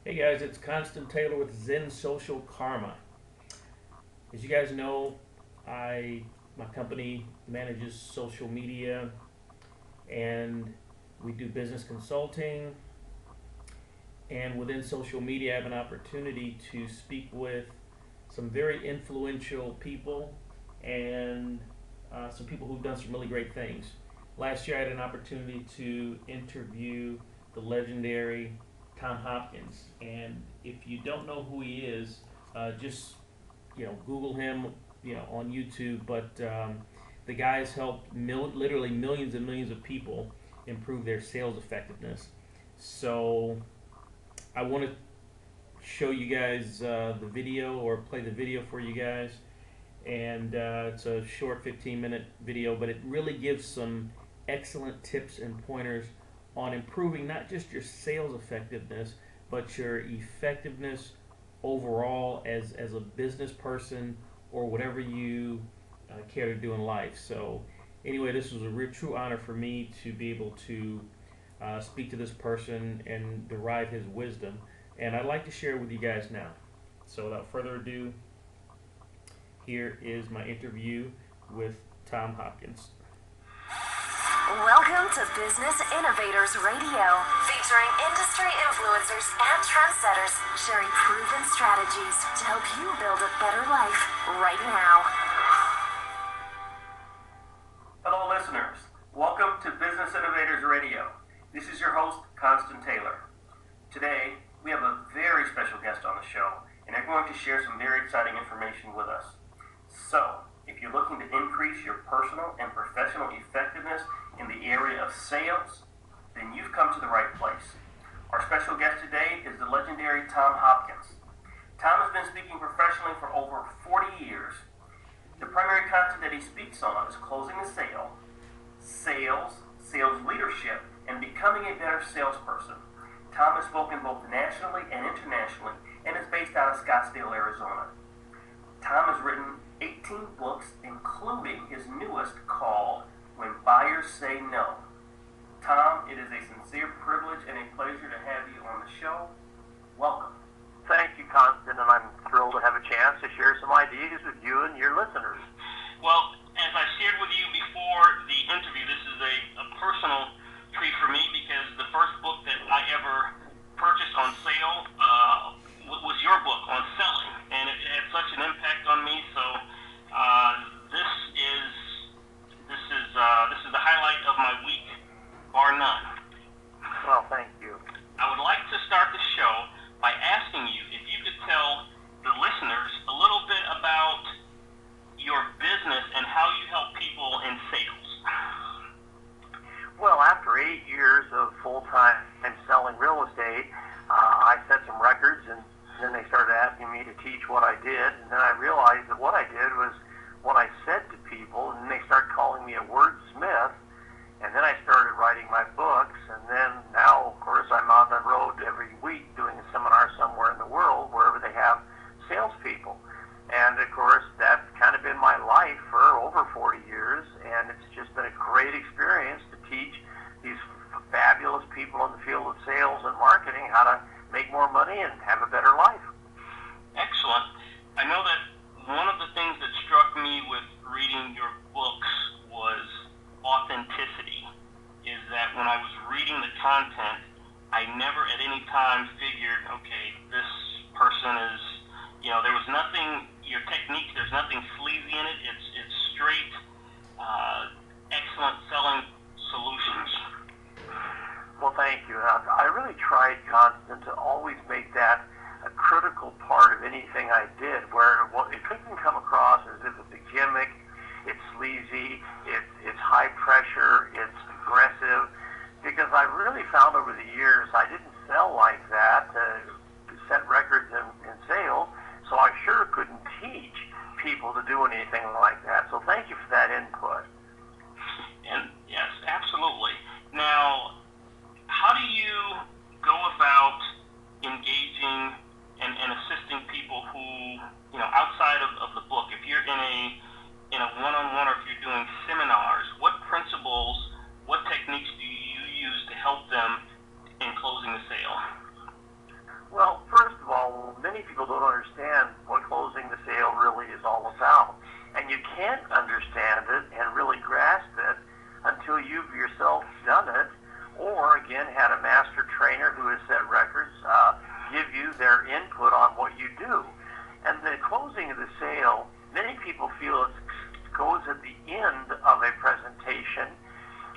Hey guys, it's Constant Taylor with Zen Social Karma. As you guys know, I my company manages social media and we do business consulting. And within social media, I have an opportunity to speak with some very influential people and some people who've done some really great things. Last year, I had an opportunity to interview the legendary Tom Hopkins, and if you don't know who he is, just Google him, on YouTube. But the guy has helped literally millions and millions of people improve their sales effectiveness. So I want to show you guys the video or play the video for you guys. And it's a short 15-minute video, but it really gives some excellent tips and pointers on improving not just your sales effectiveness, but your effectiveness overall as a business person or whatever you care to do in life. So, anyway, this was a real true honor for me to be able to speak to this person and derive his wisdom. And I'd like to share it with you guys now. So, without further ado, here is my interview with Tom Hopkins. Welcome to Business Innovators Radio, featuring industry influencers and trendsetters sharing proven strategies to help you build a better life right now. Hello, listeners. Welcome to Business Innovators Radio. This is your host, Constant Taylor. Today, we have a very special guest on the show, and they're going to share some very exciting information with us. So, if you're looking to increase your personal and professional effectiveness in the area of sales, then you've come to the right place. Our special guest today is the legendary Tom Hopkins. Tom has been speaking professionally for over 40 years. The primary content that he speaks on is closing a sale, sales, sales leadership, and becoming a better salesperson. Tom has spoken both nationally and internationally and is based out of Scottsdale, Arizona. Tom has written 18 books, including his newest called When Buyers Say No. Tom, it is a sincere privilege and a pleasure to have you on the show. Welcome. Thank you, Constant, and I'm thrilled to have a chance to share some ideas with you and your listeners. Well, as I shared with you before the interview, this is a personal treat for me because the first book that I ever purchased on sale was your book on selling, and it had such an impact on me. So this is the highlight of my week, bar none. Well, thank you. I would like to start the show by asking you if you could tell the listeners a little bit about your business and how you help people in sales. Well, after 8 years of full-time selling real estate, I set some records, and then they started asking me to teach what I did, and then I realized that what I did was what I said to people, and they started calling me a wordsmith, and then I started writing my books, and then now, of course, I'm on the road every week doing a seminar somewhere in the world, wherever they have salespeople. And, of course, that's kind of been my life for over 40 years, and it's just been a great experience to teach these fabulous people in the field of sales and marketing how to make more money and have a better life. Excellent. I know that one of the things that struck me with reading your books was authenticity. Is that when I was reading the content, I never at any time figured, okay, this person is, there was nothing, your technique, there's nothing sleazy in it. It's straight, excellent selling solutions. Well, thank you. I really tried, Constant, to always make that a critical part of anything I did, where it couldn't come across as if it's a gimmick, it's sleazy, it's high pressure, it's aggressive, because I really found over the years I didn't sell like that to set records in sales, so I sure couldn't teach people to do anything like that. So thank you for that input. And yes, absolutely. Now, how do you go about engaging and assisting people who, outside of the book, if you're in a one-on-one or if you're doing seminars, what principles, what techniques do you use to help them in closing the sale? input on what you do. And the closing of the sale, many people feel it goes at the end of a presentation.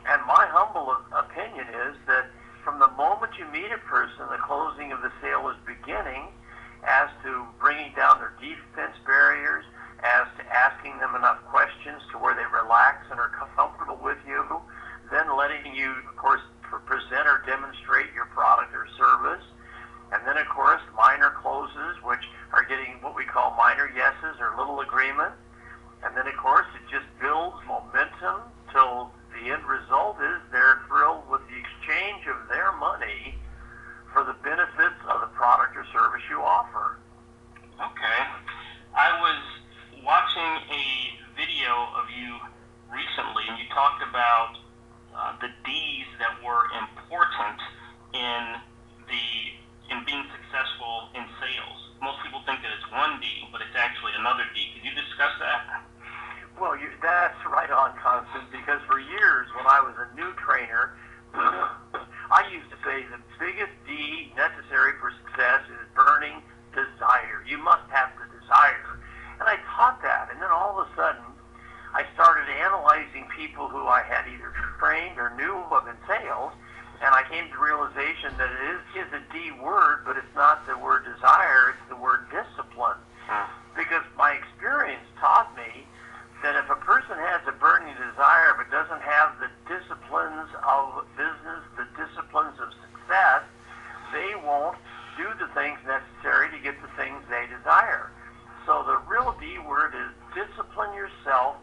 And my humble opinion is that from the moment you meet a person, the closing of the sale is beginning, as to bringing down their defense barriers, as to asking them enough questions to where they relax and are comfortable with you, then letting you, of course, present or demonstrate your product or service. And then, of course, minor closes, which are getting what we call minor yeses or little agreement. And then, of course, it just builds momentum till the end result is they're thrilled with the exchange of their money for the benefits of the product or service you offer. Okay. I was watching a video of you recently, and you talked about the D's that were important in being successful in sales. Most people think that it's one D, but it's actually another D. Could you discuss that? Well, that's right on, Constant, because for years when I was a new trainer, I used to say the biggest D necessary for success is burning desire. You must have the desire. And I taught that, and then all of a sudden, I started analyzing people who I had either trained or knew of in sales, and I came to the realization that it is a D word, but it's not the word desire, it's the word discipline. Because my experience taught me that if a person has a burning desire but doesn't have the disciplines of business, the disciplines of success, they won't do the things necessary to get the things they desire. So the real D word is discipline yourself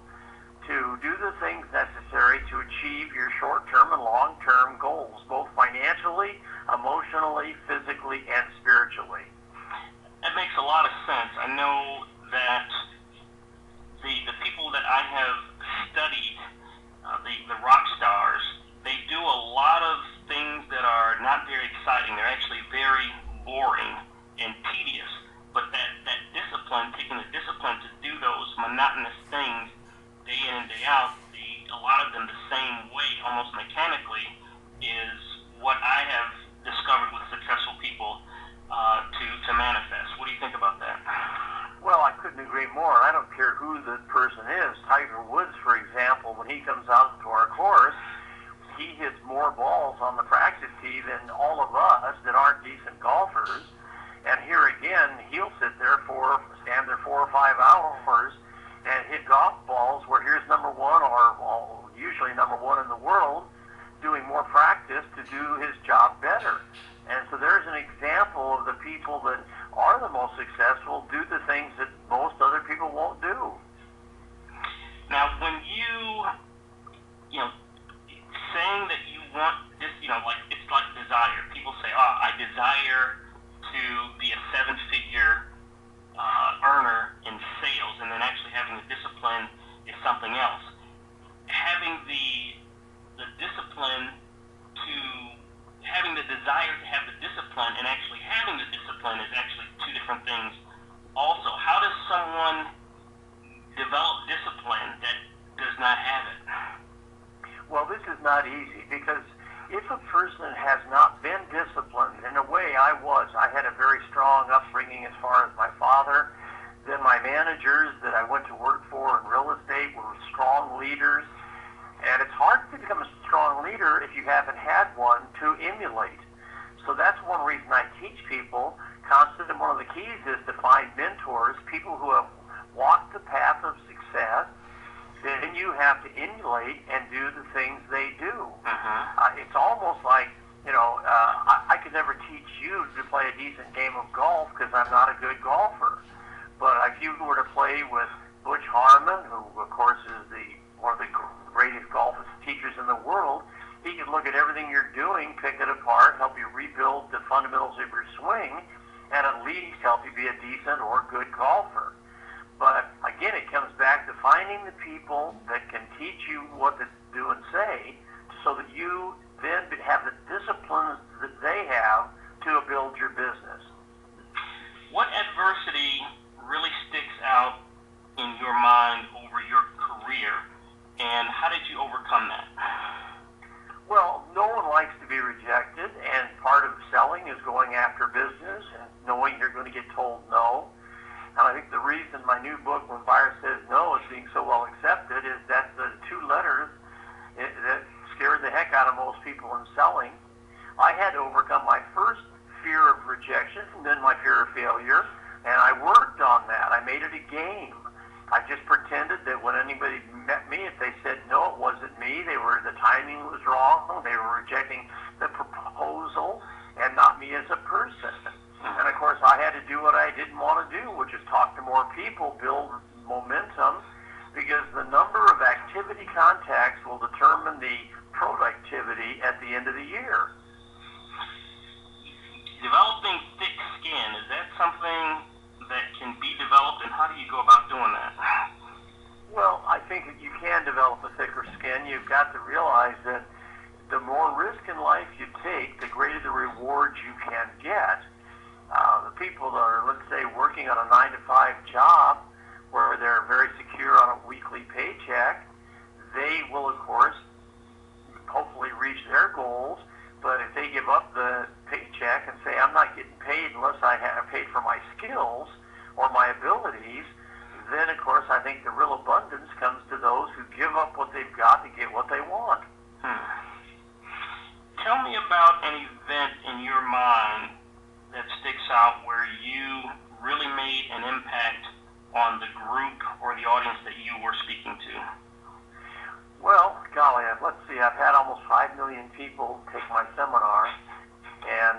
to do the things necessary to achieve your short-term and long-term goals, both financially, emotionally, physically, and spiritually. That makes a lot of sense. I know that the people that I have studied, the rock stars, they do a lot of things that are not very exciting. They're actually very boring and tedious. But that discipline, taking the discipline to do those monotonous things day in and day out, a lot of them the same way, almost mechanically, is what I have discovered with successful people to manifest. What do you think about that? Well, I couldn't agree more. I don't care who the person is. Tiger Woods, for example, when he comes out to our course, he hits more balls on the practice tee than all of us that aren't decent golfers. And here again, he'll stand there 4 or 5 hours and hit golf balls where here's number one or usually number one in the world doing more practice to do his job better. And so there's an example of the people that are the most successful do the things that most other people won't do. Now, when you saying that you want this, like it's like desire. People say, oh, I desire to be a 7-figure earner in sales, and then actually having the discipline is something else. Having the discipline to having the desire to have the discipline and actually having the discipline is actually two different things. Also, how does someone develop discipline that does not have it? Well, this is not easy because if a person has not been disciplined, in a way I had a very strong upbringing as far as my father. Then my managers that I went to work for in real estate were strong leaders. And it's hard to become a strong leader if you haven't had one to emulate. So that's one reason I teach people. Constant, and one of the keys is to find mentors, people who have walked the path of success. Then you have to emulate and do the things they do. It's almost like, I could never teach you to play a decent game of golf because I'm not a good golfer. But if you were to play with Butch Harmon, who of course is one of the greatest golf teachers in the world, he could look at everything you're doing, pick it apart, help you rebuild the fundamentals of your swing, and at least help you be a decent or good golfer. But again, it comes back to finding the people that can teach you what to do and say so that you then have the disciplines that they have to build your business. What adversity really sticks out in your mind over your career, and how did you overcome that? Well, no one likes to be rejected, and part of selling selling is going after business and knowing you're going to get told no. And I think the reason my new book, When Buyer Says No, is being so well accepted is that's the two letters that scared the heck out of most people in selling. I had to overcome my first fear of rejection and then my fear of failure, and I worked on that. I made it a game. I just pretended that when anybody met me, if they said no, it wasn't me. The timing was wrong. They were rejecting the proposal and not me as a person. And of course, I had to do what I didn't want to do, which is talk to more people, build momentum, because the number of activity contacts will determine the productivity at the end of the year. Developing thick skin, is that something that can be developed, and how do you go about doing that? Well, I think that you can develop a thicker skin. You've got to realize that the more risk in life you take, the greater the rewards you can get. The people that are, let's say, working on a 9-to-5 job where they're very secure on a weekly paycheck, they will, of course, hopefully reach their goals. But if they give up the paycheck and say, I'm not getting paid unless I have paid for my skills or my abilities, then, of course, I think the real abundance comes to those who give up what they've got to get what they want. Tell me about an event in your mind that sticks out where you really made an impact on the group or the audience that you were speaking to. Well, golly, let's see, I've had almost 5 million people take my seminar, and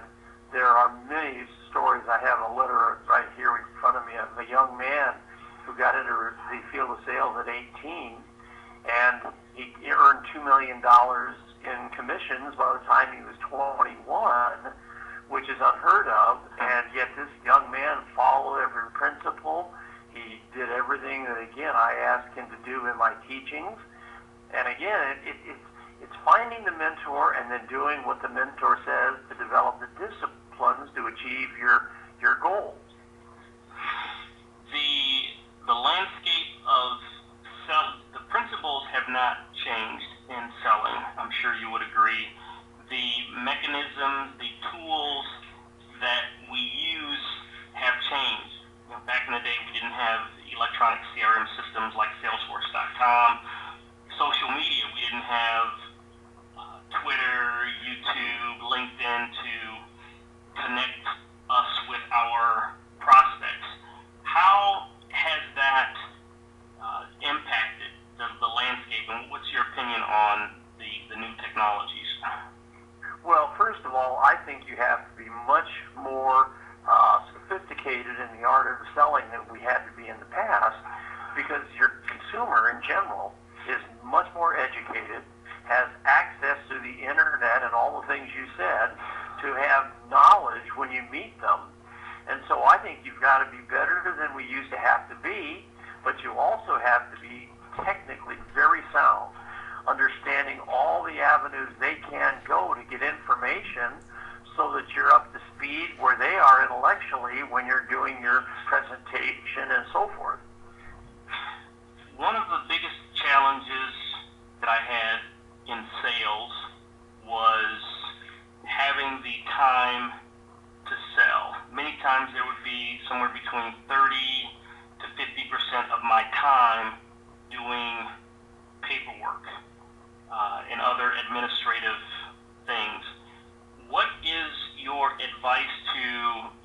there are many stories. I have a letter right here in front of me of a young man who got into the field of sales at 18, and he earned $2 million in commissions by the time he was 21, which is unheard of, and yet this young man followed every principle. He did everything that, again, I asked him to do in my teachings. And again, it's finding the mentor and then doing what the mentor says to develop the disciplines to achieve your goals. The landscape of selling, the principles have not changed in selling. I'm sure you would agree. The mechanisms, the tools that we use have changed. Back in the day, we didn't have electronic CRM systems like Salesforce.com. Social media, we didn't have Twitter, YouTube, LinkedIn to connect us with our prospects. How has that impacted the landscape, and what's your opinion on the new technologies? Well, first of all, I think you have to be much more sophisticated in the art of selling than we had to be in the past, because your consumer in general is much more educated, has access to the internet and all the things you said to have knowledge when you meet them. And so I think you've got to be better than we used to have to be, but you also have to be technically very sound, understanding all the avenues they can go to get information so that you're up to speed where they are intellectually when you're doing your presentation and so forth. One of the biggest challenges that I had in sales was having the time to sell. Many times there would be somewhere between 30 to 50% of my time doing paperwork and other administrative things. What is your advice to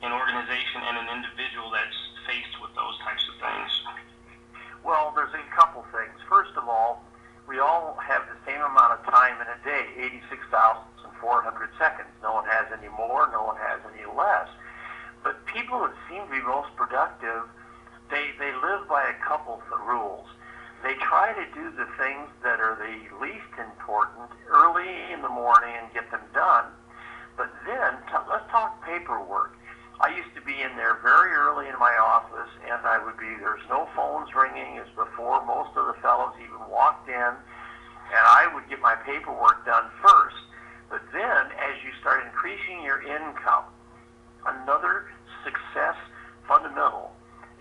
an organization and an individual that's faced with those types of things? Well, there's a couple things. First of all, we all have the same amount of time in a day, 86,400 seconds. No one has any more, no one has any less. But people that seem to be most productive, they live by a couple of rules. They try to do the things that are the least important early in the morning and get them done. But then, let's talk paperwork. I used to be in there very early in my office, and there's no phones ringing. It's before most of the fellows even walked in, and I would get my paperwork done first. But then, as you start increasing your income, another success fundamental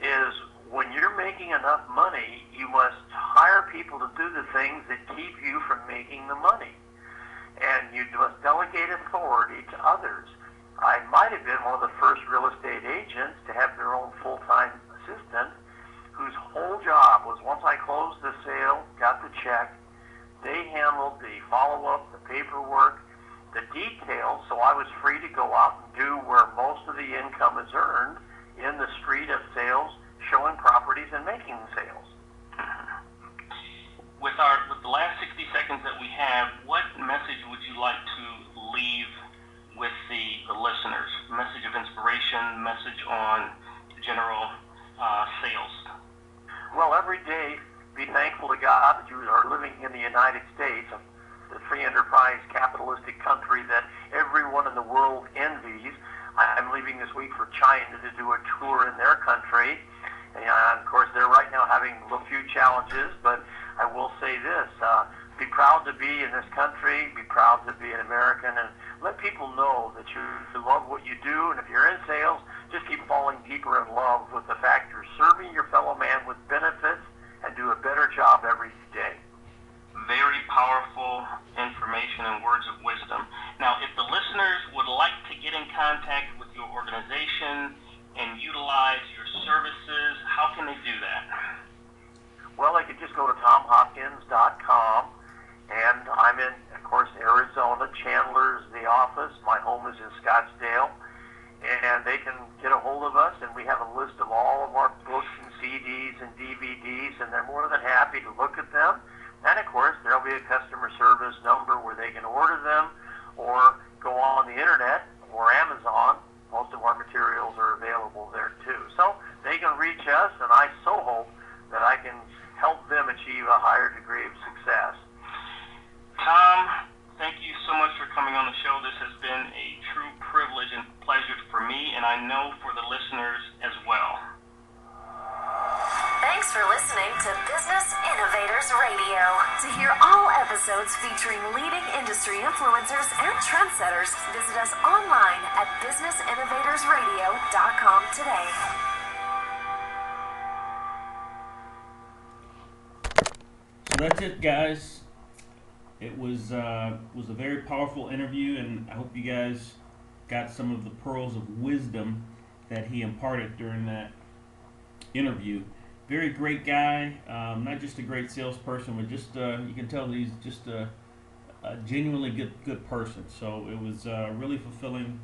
is when you're making enough money, you must hire people to do the things that keep you from making the money. And you must delegate authority to others. I one of the first real estate agents to have their own full-time assistant whose whole job was, once I closed the sale, got the check, they handled the follow-up, the paperwork, the details, so I was free to go out and do where most of the income is earned in the street of sales, showing properties and making sales. With the last 60 seconds that we have, what message would you like to leave with the listeners? Message of inspiration, message on general sales? Well, every day, be thankful to God that you are living in the United States, the free enterprise capitalistic country that everyone in the world envies. I'm leaving this week for China to do a tour in their country. And of course, they're right now having a few challenges, but I will say this, be proud to be in this country, be proud to be an American, and let people know that you love what you do, and if you're in sales, just keep falling deeper in love with the fact you're serving your fellow man with benefits and do a better job every day. Very powerful information and words of wisdom. Now, if the listeners would like to get in contact with your organization and utilize your services, how can they do that? Well, they could just go to tomhopkins.com, and I'm in, of course, Arizona. Chandler's the office. My home is in Scottsdale, and they can get a hold of us, and we have a list of all of our books and CDs and DVDs, and they're more than happy to look at them. And, of course, there'll be a customer service number where they can order them or go on the Internet or Amazon. Most of our materials are available there, too. So they can reach us, and I so hope that I can help them achieve a higher degree of success. Tom, thank you so much for coming on the show. This has been a true privilege and pleasure for me, and I know for the listeners as well. Thanks for listening to Business Innovators Radio. To hear all episodes featuring leading industry influencers and trendsetters, visit us online at businessinnovatorsradio.com today. So that's it, guys. It was a very powerful interview, and I hope you guys got some of the pearls of wisdom that he imparted during that interview. Very great guy, not just a great salesperson, but just you can tell that he's just a genuinely good person. So it was really fulfilling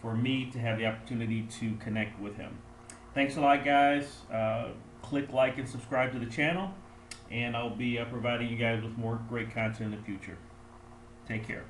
for me to have the opportunity to connect with him. Thanks a lot, guys. Click like and subscribe to the channel, and I'll be providing you guys with more great content in the future. Take care.